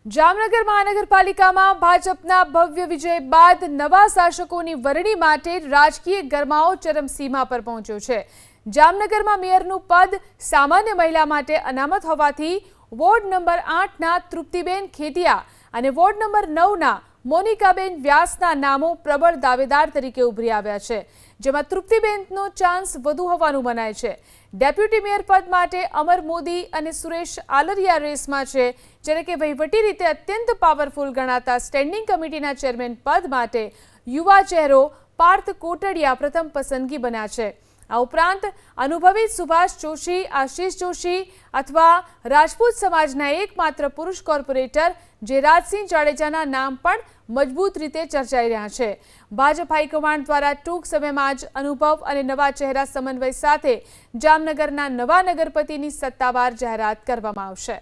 જામનગર મહાનગરપાલિકામાં ભાજપના ભવ્ય વિજય બાદ નવા શાસકોની વરણી માટે રાજકીય ગરમાવો ચરમસીમા પર પહોંચ્યો છે। જામનગરમાં મેયરનું પદ સામાન્ય મહિલા માટે અનામત હોવાથી વોર્ડ નંબર 8ના તૃપ્તિબેન ખેટિયા અને વોર્ડ નંબર 9ના મોનિકાબેન વ્યાસના નામો પ્રબળ દાવેદાર તરીકે ઉભરી આવ્યા છે, જેમાં તૃપ્તિબેનનો ચાન્સ વધુ હોવાનું મનાય છે। ડેપ્યુટી મેયર પદ માટે અમર મોદી અને સુરેશ આલરિયા રેસમાં છે, જ્યારે કે વહીવટી રીતે અત્યંત પાવરફુલ ગણાતા સ્ટેન્ડિંગ કમિટીના ચેરમેન પદ માટે યુવા ચહેરો પાર્થ કોટડિયા પ્રથમ પસંદગી બન્યા છે। આ ઉપરાંત અનુભવી સુભાષ જોશી, આશીષ જોશી અથવા રાજપૂત સમાજના એકમાત્ર પુરુષ કોર્પોરેટર જેરાજસિંહ જાડેજાના નામ પણ મજબૂત રીતે ચર્ચાઈ રહ્યા છે। ભાજપ હાઈકમાન્ડ દ્વારા ટૂંક સમયમાં જ અનુભવ અને નવા ચહેરા સમન્વય સાથે જામનગરના નવા નગરપતિની સત્તાવાર જાહેરાત કરવામાં આવશે।